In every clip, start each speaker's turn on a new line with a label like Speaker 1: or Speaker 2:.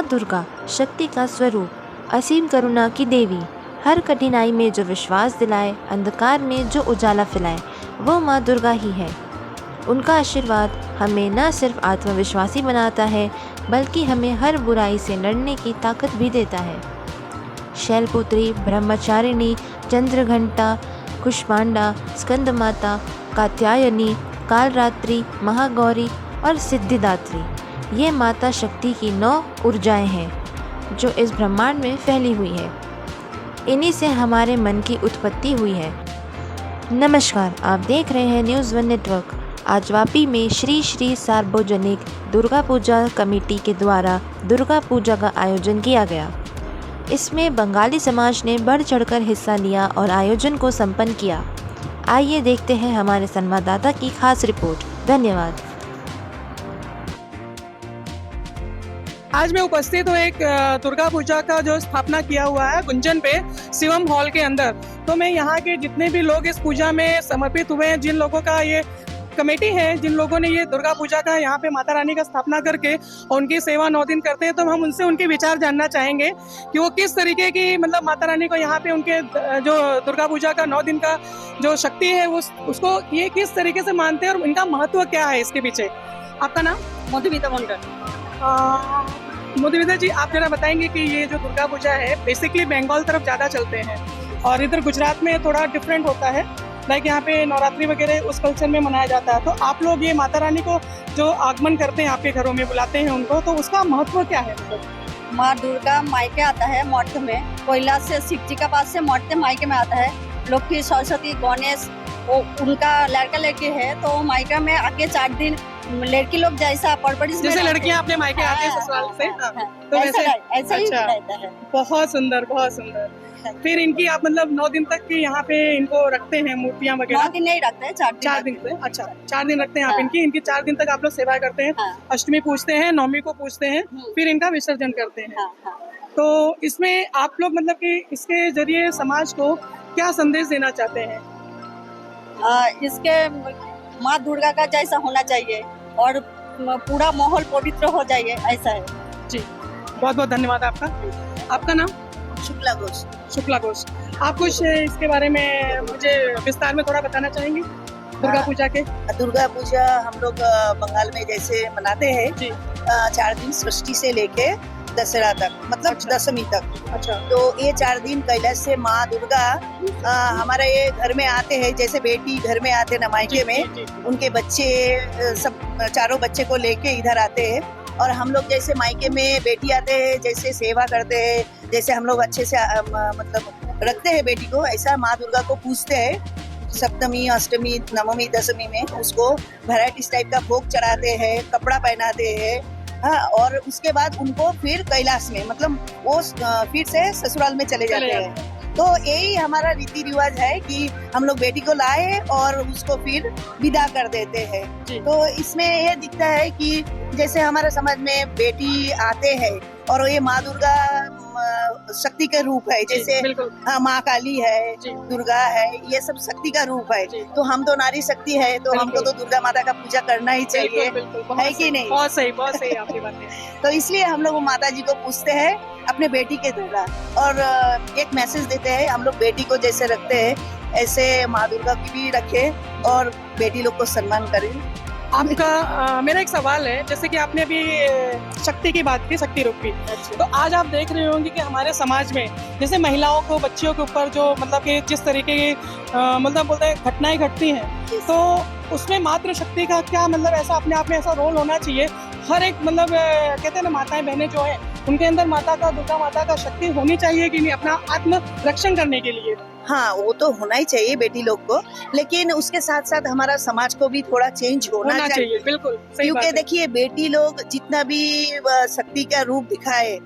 Speaker 1: दुर्गा शक्ति का स्वरूप, असीम करुणा की देवी, हर कठिनाई में जो विश्वास दिलाए, अंधकार में जो उजाला फैलाए, वो माँ दुर्गा ही है। उनका आशीर्वाद हमें न सिर्फ आत्मविश्वासी बनाता है, बल्कि हमें हर बुराई से लड़ने की ताकत भी देता है। शैलपुत्री, ब्रह्मचारिणी, चंद्रघंटा, कुष्मांडा, स्कंदमाता, कात्यायनी, कालरात्रि, महागौरी और सिद्धिदात्री, ये माता शक्ति की 9 ऊर्जाएं हैं जो इस ब्रह्मांड में फैली हुई है। इन्हीं से हमारे मन की उत्पत्ति हुई है। नमस्कार, आप देख रहे हैं न्यूज़ वन नेटवर्क। आज वापी में श्री श्री सार्वजनिक दुर्गा पूजा कमेटी के द्वारा दुर्गा पूजा का आयोजन किया गया। इसमें बंगाली समाज ने बढ़ चढ़कर हिस्सा लिया और आयोजन को संपन्न किया। आइए देखते हैं हमारे संवाददाता की खास रिपोर्ट। धन्यवाद।
Speaker 2: आज मैं उपस्थित हूँ एक दुर्गा पूजा का जो स्थापना किया हुआ है गुंजन पे शिवम हॉल के अंदर। तो मैं यहाँ के जितने भी लोग इस पूजा में समर्पित हुए हैं, जिन लोगों का ये कमेटी है, जिन लोगों ने ये दुर्गा पूजा का यहाँ पे माता रानी का स्थापना करके और उनकी सेवा 9 दिन करते हैं, तो हम उनसे उनके विचार जानना चाहेंगे कि वो किस तरीके की मतलब माता रानी को यहाँ पे उनके जो दुर्गा पूजा का 9 दिन का जो शक्ति है उसको ये किस तरीके से मानते हैं और इनका महत्व क्या है इसके पीछे। आपका नाम?
Speaker 3: मधुमिता मुंडा।
Speaker 2: मधुमिता जी, आप जरा बताएंगे कि ये जो दुर्गा पूजा है बेसिकली बंगाल तरफ ज़्यादा चलते हैं और इधर गुजरात में थोड़ा डिफरेंट होता है, लाइक यहाँ पे नवरात्रि वगैरह उस कल्चर में मनाया जाता है। तो आप लोग ये माता रानी को जो आगमन करते हैं, आपके घरों में बुलाते हैं उनको, तो उसका महत्व क्या है?
Speaker 3: माँ दुर्गा मायके आता है मठ में, कोयला से शिव जी का पास से मठ से मायके में आता है। लक्ष्मी, सरस्वती, गणेश, वो उनका लड़का लड़की है तो मायका में आके 4 दिन लड़की लोग जैसा परवरिश
Speaker 2: जैसे लड़कियां अपने मायके आती है ससुराल से, तो
Speaker 3: ऐसा ही रहता है।
Speaker 2: बहुत सुंदर, बहुत सुंदर। फिर इनकी आप मतलब 9 दिन तक की यहाँ पे इनको रखते हैं मूर्तियाँ वगैरह?
Speaker 3: 9 दिन नहीं रखते हैं, 4 दिन
Speaker 2: पे। अच्छा, 4 दिन रखते हैं आप इनकी 4 दिन तक आप लोग सेवा करते हैं। अष्टमी पूजते हैं, नवमी को पूजते हैं, फिर इनका विसर्जन करते हैं। तो इसमें आप लोग मतलब कि इसके जरिए समाज को क्या संदेश देना चाहते हैं?
Speaker 3: इसके माँ दुर्गा का जैसा होना चाहिए और पूरा माहौल पवित्र हो जाए, ऐसा है
Speaker 2: जी। बहुत बहुत धन्यवाद आपका। आपका नाम?
Speaker 3: शुक्ला घोष।
Speaker 2: शुक्ला घोष, आप कुछ इसके बारे में मुझे विस्तार में थोड़ा बताना चाहेंगे दुर्गा पूजा के?
Speaker 4: दुर्गा पूजा हम लोग बंगाल में जैसे मनाते हैं 4 दिन सृष्टि से लेके दशहरा तक, मतलब दशमी तक।
Speaker 2: अच्छा।
Speaker 4: तो ये 4 दिन कैलाश से माँ दुर्गा हमारे ये घर में आते हैं, जैसे बेटी घर में आते हैं मायके में, उनके बच्चे सब 4 बच्चे को लेके इधर आते हैं और हम लोग जैसे मायके में बेटी आते हैं, जैसे सेवा करते हैं, जैसे हम लोग अच्छे से मतलब रखते हैं बेटी को, ऐसा माँ दुर्गा को पूजते हैं। सप्तमी, अष्टमी, नवमी, दशमी में उसको वैराइटीज टाइप का भोग चढ़ाते हैं, कपड़ा पहनाते हैं। हाँ, और उसके बाद उनको फिर कैलाश में मतलब वो फिर से ससुराल में चले जाते हैं। तो यही हमारा रीति रिवाज है कि हम लोग बेटी को लाए और उसको फिर विदा कर देते हैं। तो इसमें ये दिखता है कि जैसे हमारे समाज में बेटी आते हैं और ये माँ दुर्गा शक्ति का रूप है, जैसे हाँ माँ काली है, दुर्गा है, ये सब शक्ति का रूप है। तो हम तो नारी शक्ति है, तो हमको तो दुर्गा माता का पूजा करना ही चाहिए, है कि नहीं?
Speaker 2: बहुत सही, बहुत सही आपकी बातें।
Speaker 4: तो इसलिए हम लोग माता जी को पूजते हैं अपने बेटी के द्वारा और एक मैसेज देते हैं, हम लोग बेटी को जैसे रखते हैं ऐसे माँ दुर्गा की भी रखें और बेटी लोग को सम्मान करें।
Speaker 2: आपका मेरा एक सवाल है, जैसे कि आपने अभी शक्ति की बात की, शक्ति रूप की, तो आज आप देख रहे होंगे कि हमारे समाज में जैसे महिलाओं को, बच्चियों के ऊपर जो मतलब कि जिस तरीके की मतलब बोलते हैं घटनाएं घटती हैं, तो उसमें मातृ शक्ति का क्या मतलब ऐसा अपने आप में ऐसा रोल होना चाहिए? हर एक मतलब कहते हैं ना, माताएं बहनें जो हैं उनके अंदर माता का, दुर्गा माता का शक्ति होनी चाहिए कि नहीं अपना आत्म रक्षण करने के लिए?
Speaker 4: हाँ, वो तो होना ही चाहिए बेटी लोग को, लेकिन उसके साथ साथ हमारा समाज को भी थोड़ा चेंज होना चाहिए।
Speaker 2: बिल्कुल,
Speaker 4: क्योंकि देखिए बेटी लोग जितना भी शक्ति का रूप दिखाए,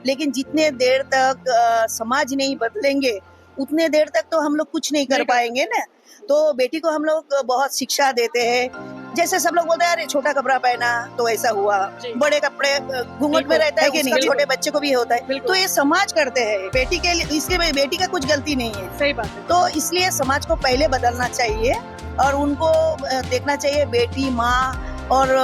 Speaker 4: लेकिन जितने देर तक समाज नहीं बदलेंगे उतने देर तक तो हम लोग कुछ नहीं कर पाएंगे ना। तो बेटी को हम लोग बहुत शिक्षा देते हैं, जैसे सब लोग बोलते हैं अरे छोटा कपड़ा पहना तो ऐसा हुआ, बड़े कपड़े घूंघट में रहता है कि नहीं, छोटे बच्चे को भी होता है। तो ये समाज करते हैं बेटी के लिए, इसके बेटी का कुछ गलती नहीं है।
Speaker 2: सही बात है।
Speaker 4: तो इसलिए समाज को पहले बदलना चाहिए और उनको देखना चाहिए बेटी, माँ और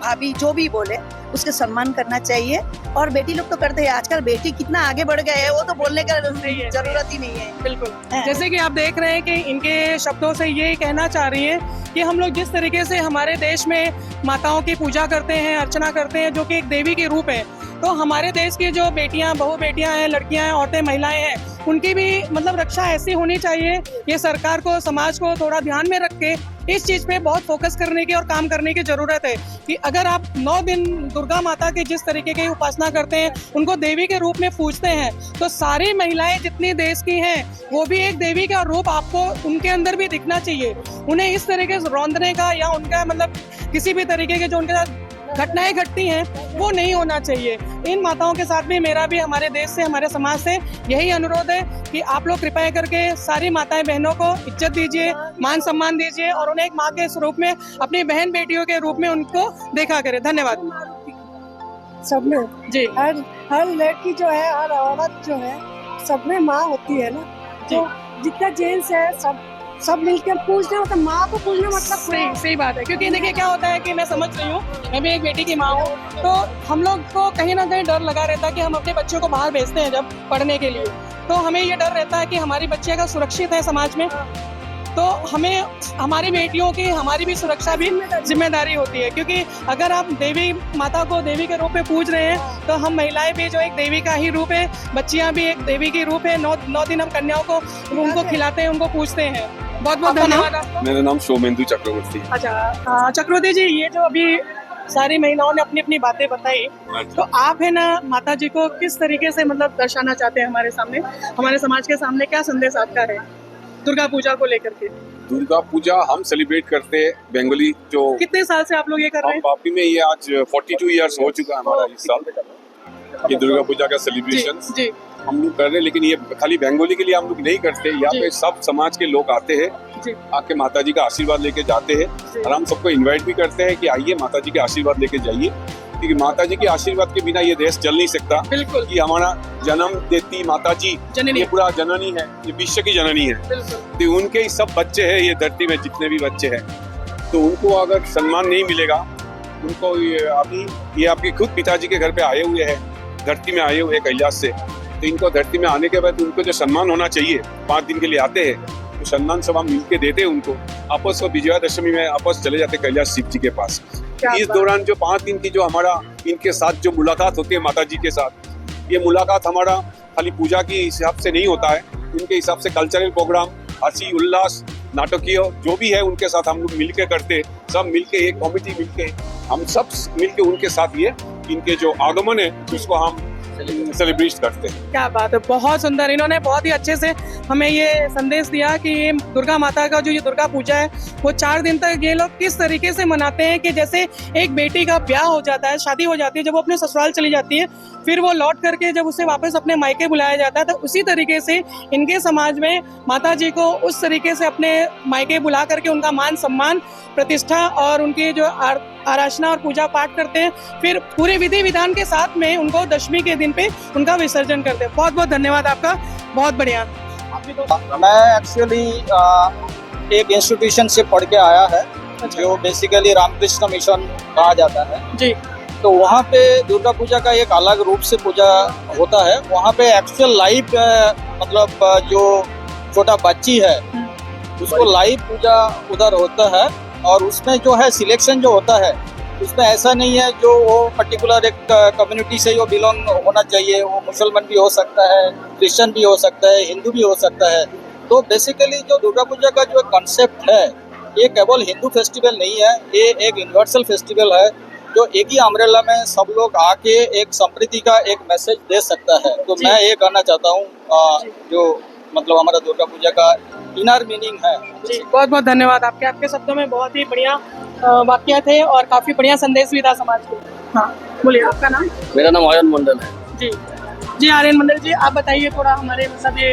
Speaker 4: भाभी जो भी बोले उसके सम्मान करना चाहिए। और बेटी लोग तो करते हैं, आजकल बेटी कितना आगे बढ़ गए है वो तो बोलने का जरूरत ही नहीं है।
Speaker 2: बिल्कुल,
Speaker 4: हाँ।
Speaker 2: जैसे कि आप देख रहे हैं कि इनके शब्दों से ये कहना चाह रही हैं कि हम लोग जिस तरीके से हमारे देश में माताओं की पूजा करते हैं, अर्चना करते हैं, जो कि एक देवी के रूप है, तो हमारे देश की जो बेटियां, बहू बेटियां हैं, लड़कियां हैं, औरतें, महिलाएं हैं, उनकी भी मतलब रक्षा ऐसी होनी चाहिए। ये सरकार को, समाज को थोड़ा ध्यान में रख के इस चीज पे बहुत फोकस करने की और काम करने की जरूरत है कि अगर आप 9 दिन दुर्गा माता की जिस तरीके की उपासना करते हैं, उनको देवी के रूप में पूजते हैं, तो सारी महिलाएं जितनी देश की हैं वो भी एक देवी का रूप आपको उनके अंदर भी दिखना चाहिए। उन्हें इस तरीके से रौंदने का या उनका मतलब किसी भी तरीके के जो उनके साथ घटनाएं घटती हैं वो नहीं होना चाहिए। इन माताओं के साथ भी मेरा भी हमारे देश से, हमारे समाज से यही अनुरोध है कि आप लोग कृपया करके सारी माताएं बहनों को इज्जत दीजिए, मान सम्मान दीजिए और उन्हें एक माँ के स्वरूप में, अपनी बहन बेटियों के रूप में उनको देखा करें। धन्यवाद।
Speaker 5: सब में
Speaker 2: जी,
Speaker 5: हर लड़की जो है, हर औरत जो है, सब में माँ होती है ना। तो जितना जेंट्स है सब मिलकर पूछना, मतलब माँ को पूछना मतलब
Speaker 2: सही बात है। क्योंकि देखिए क्या होता है कि मैं समझ रही हूँ, मैं भी एक बेटी की माँ हूँ, तो हम लोग को कहीं ना कहीं डर लगा रहता है कि हम अपने बच्चों को बाहर भेजते हैं जब पढ़ने के लिए, तो हमें ये डर रहता है कि हमारी बच्चे का सुरक्षित है समाज में, तो हमें हमारी बेटियों की, हमारी भी सुरक्षा भी जिम्मेदारी होती है। क्योंकि अगर आप देवी माता को देवी के रूप में पूज रहे हैं, तो हम महिलाएं भी जो एक देवी का ही रूप है, बच्चियां भी एक देवी की रूप है। 9 दिन हम कन्याओं को उनको खिलाते हैं, उनको पूजते हैं। बहुत बहुत धन्यवाद आपका।
Speaker 6: मेरा नाम शोमेंदु चक्रवर्ती।
Speaker 2: अच्छा, चक्रवर्ती जी, ये जो अभी सारी महिलाओं ने अपनी अपनी बातें बताई, तो आप है ना माता जी को किस तरीके से मतलब दर्शाना चाहते हैं हमारे सामने, हमारे समाज के सामने क्या संदेश आपका है दुर्गा पूजा को लेकर के?
Speaker 6: दुर्गा पूजा हम सेलिब्रेट करते हैं बंगाली। जो
Speaker 2: कितने साल से आप लोग ये कर रहे
Speaker 6: हम
Speaker 2: हैं?
Speaker 6: वापी में ये आज 42 इयर्स हो चुका है हमारा इस साल ये दुर्गा पूजा का सेलिब्रेशन
Speaker 2: जी,
Speaker 6: हम लोग कर रहे हैं। लेकिन ये खाली बंगाली के लिए हम लोग नहीं करते, यहाँ पे सब समाज के लोग आते हैं,
Speaker 2: जी,
Speaker 6: आके माता जी का आशीर्वाद लेके जाते हैं। और हम सबको इनवाइट भी करते हैं कि आइए माता जी के आशीर्वाद लेके जाइए, क्योंकि माता जी के आशीर्वाद के बिना ये देश चल नहीं सकता।
Speaker 2: बिल्कुल,
Speaker 6: कि हमारा जन्म देती माता जी,
Speaker 2: जननी,
Speaker 6: ये पूरा जननी है, ये विश्व की जननी है।
Speaker 2: बिल्कुल,
Speaker 6: तो उनके ही सब बच्चे हैं, ये धरती में जितने भी बच्चे हैं, तो उनको अगर सम्मान नहीं मिलेगा, उनको ये आपके खुद पिताजी के घर पे आए हुए हैं, धरती में आए हुए हैं कैलाश से, तो इनको धरती में आने के बाद उनको जो सम्मान होना चाहिए, 5 दिन के लिए आते हैं, तो सम्मान सब हम मिलके देते हैं उनको। आपस को विजयादशमी में आपस चले जाते कैलाश शिव जी के पास। इस दौरान जो 5 दिन की जो हमारा इनके साथ जो मुलाकात होती है माता जी के साथ, ये मुलाकात हमारा खाली पूजा के हिसाब से नहीं होता है, उनके हिसाब से कल्चरल प्रोग्राम, हंसी उल्लास, नाटकीय जो भी है उनके साथ हम लोग मिलके करते, सब मिलके एक कमिटी मिलके हम सब मिलके उनके साथ ये इनके जो आगमन है उसको हम सेलिब्रेट करते हैं।
Speaker 2: क्या बात है, बहुत सुंदर। इन्होंने बहुत ही अच्छे से हमें ये संदेश दिया कि ये दुर्गा माता का जो ये दुर्गा पूजा है वो 4 दिन तक ये लोग किस तरीके से मनाते हैं कि जैसे एक बेटी का ब्याह हो जाता है, शादी हो जाती है, जब वो अपने ससुराल चली जाती है, फिर वो लौट करके जब उसे वापस अपने मायके बुलाया जाता है, तो उसी तरीके से इनके समाज में माता जी को उस तरीके से अपने मायके बुला करके उनका मान सम्मान, प्रतिष्ठा और उनकी जो आराधना और पूजा पाठ करते हैं, फिर पूरे विधि विधान के साथ में उनको दशमी के दिन पे उनका विसर्जन करते हैं। बहुत बहुत धन्यवाद आपका, बहुत बढ़िया।
Speaker 7: मैं एक्चुअली एक इंस्टीट्यूशन से पढ़ के आया है, जो बेसिकली रामकृष्ण मिशन कहा जाता है
Speaker 2: जी।
Speaker 7: तो वहाँ पे दुर्गा पूजा का एक अलग रूप से पूजा होता है। वहाँ पे एक्चुअल लाइव मतलब जो छोटा बच्ची है उसको लाइव पूजा उधर होता है, और उसमें जो है सिलेक्शन जो होता है उसमें ऐसा नहीं है जो वो पर्टिकुलर एक कम्युनिटी से वो बिलोंग होना चाहिए। वो मुसलमान भी हो सकता है, क्रिश्चियन भी हो सकता है, हिंदू भी हो सकता है। तो बेसिकली जो दुर्गा पूजा का जो कॉन्सेप्ट है, ये केवल हिंदू फेस्टिवल नहीं है, ये एक यूनिवर्सल फेस्टिवल है जो एक ही अम्ब्रेला में सब लोग आके एक समृद्धि का एक मैसेज दे सकता है। तो मैं ये कहना चाहता हूँ जो मतलब हमारा दुर्गा पूजा का इनर मीनिंग है।
Speaker 2: जी, बहुत बहुत धन्यवाद आपके शब्दों में बहुत ही बढ़िया वाक्य थे और काफी बढ़िया संदेश भी था समाज को। हाँ, बोलिए, आपका नाम?
Speaker 8: मेरा नाम आर्यन मंडल है।
Speaker 2: जी जी, आर्यन मंडल जी, आप बताइए थोड़ा हमारे मतलब ये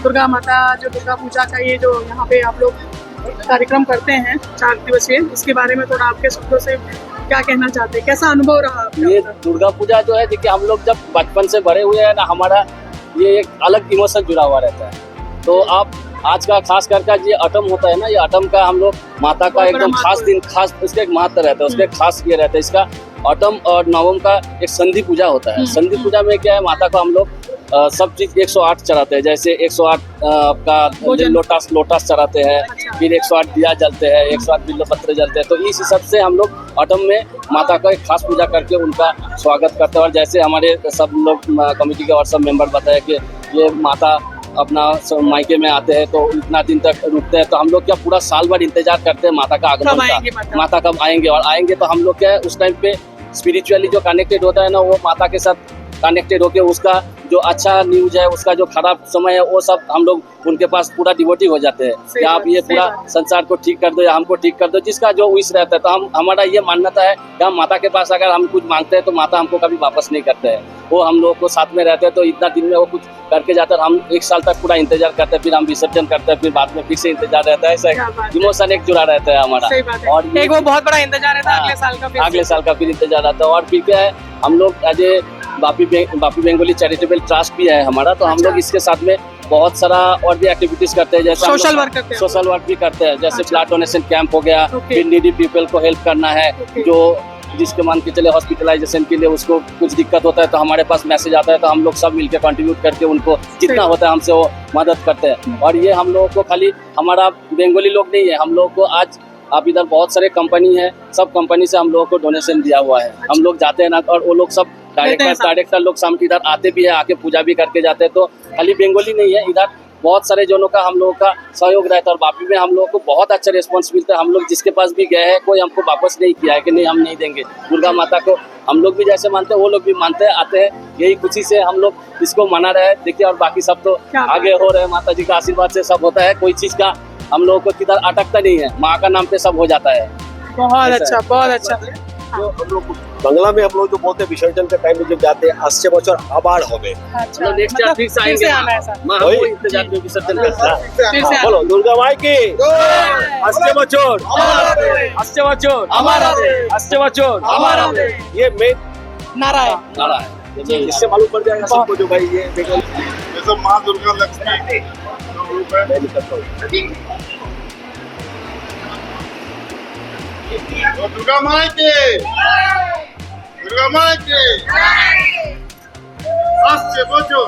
Speaker 2: दुर्गा माता जो दुर्गा पूजा का ये जो यहाँ पे आप लोग कार्यक्रम करते हैं 4 दिवसीय, इसके बारे में थोड़ा आपके शब्दों से क्या कहना चाहते हैं, कैसा अनुभव रहा आपका?
Speaker 8: ये दुर्गा पूजा जो है, देखिए हम लोग जब बचपन से बड़े हुए हैं ना, हमारा ये एक अलग इमोशन जुड़ा हुआ रहता है। तो आप आज का खास करके ये अटम होता है ना, ये अटम का हम लोग माता का एकदम खास दिन, खास उसका एक महत्व रहता है, उसका एक खास ये रहता है। इसका ऑटम और नवम का एक संधि पूजा होता है। संधि पूजा में क्या है, माता को हम लोग सब चीज 108 चढ़ाते हैं। जैसे 108 का लोटस चढ़ाते हैं, फिर 108 दिया जलते हैं, 108 बिल्व पत्र जलते हैं। तो इस हिसाब से हम लोग ऑटम में माता का एक खास पूजा करके उनका स्वागत करते हैं। और जैसे हमारे सब लोग कमेटी के और सब मेंबर बताए कि ये माता अपना मायके में आते हैं तो इतना दिन तक रुकते हैं, तो हम लोग क्या पूरा साल भर इंतजार करते हैं माता का आगमन का, माता कब आएंगे। और आएंगे तो हम लोग क्या उस टाइम पे स्पिरिचुअली जो कनेक्टेड होता है ना, वो माता के साथ कनेक्टेड होके उसका जो अच्छा न्यूज है, उसका जो खराब समय है, वो सब हम लोग उनके पास पूरा डिवोटी हो जाते हैं कि आप ये पूरा संसार को ठीक कर दो या हमको ठीक कर दो, जिसका जो विश रहता है। तो हमारा ये मान्यता है कि हम माता के पास अगर हम कुछ मांगते हैं तो माता हमको कभी वापस नहीं करते हैं, वो हम लोगों को साथ में रहते हैं। तो इतना दिन में वो कुछ करके जाता है, हम 1 साल तक पूरा इंतजार करते हैं, फिर हम विसर्जन करते हैं, फिर बाद में फिर से इंतजार रहता है। ऐसा इमोशन एक जुड़ा रहता है हमारा।
Speaker 2: और एक वो बहुत बड़ा इंतजार रहता है अगले साल का फिर इंतजार रहता है। और फिर क्या है, हम लोग as a Bapi Bengali charitable trust भी है हमारा, तो हम लोग इसके साथ में बहुत सारा और भी एक्टिविटीज करते हैं। जैसे सोशल वर्क भी करते हैं, जैसे ब्लड डोनेशन कैंप हो गया, फिर नीडी पीपल को हेल्प करना है, जो जिसके मान के चले हॉस्पिटलाइजेशन के लिए उसको कुछ दिक्कत होता है तो हमारे पास मैसेज आता है, तो हम लोग सब मिलकर कंट्रीब्यूट करके उनको जितना होता है हमसे वो मदद करते हैं। और ये हम लोगों को खाली हमारा बंगाली लोग नहीं है, हम लोगों को आज आप इधर बहुत सारे कंपनी है, सब कंपनी से हम लोगों को डोनेशन दिया हुआ है। हम लोग जाते हैं ना, और वो लोग सब डायरेक्टर लोग सामने इधर आते भी है, आके पूजा भी करके जाते हैं। तो खाली बंगाली नहीं है, इधर बहुत सारे जनों का हम लोगों का सहयोग रहता है। और वापी में हम लोगों को बहुत अच्छा रिस्पॉन्स मिलता है। हम लोग जिसके पास भी गए हैं, कोई हमको वापस नहीं किया है कि नहीं हम नहीं देंगे। दुर्गा माता को हम लोग भी जैसे मानते हैं, वो लोग भी मानते हैं, आते हैं। यही खुशी से हम लोग इसको मना रहे हैं। देखिए, और बाकी सब तो आगे हो रहे हैं, माता जी का आशीर्वाद से सब होता है। कोई चीज का हम लोगों को किधर अटकता नहीं है, माँ का नाम पे सब हो जाता है। बहुत अच्छा, बहुत अच्छा।
Speaker 9: जो हम लोग बांग्ला में हम लोग जो बोलते हैं विसर्जन के टाइम में जब जाते हैं, আসছে বছর আবার হবে।
Speaker 2: अच्छा,
Speaker 8: नेक्स्ट ईयर फिर से आएंगे, माँ हमको इंतजार में विसर्जन करता है।
Speaker 9: बोलो दुर्गा माई की আসছে বছর আসছে বছর আসছে বছর हमारा। ये मेन
Speaker 2: नारा है।
Speaker 9: इससे मालूम पड़ जाएगा सबको जो भाई ये
Speaker 10: जैसे माँ दुर्गा लक्ष्मी
Speaker 9: मैं निकलता हूँ।
Speaker 10: तो दुर्गा माँ के আসছে বছর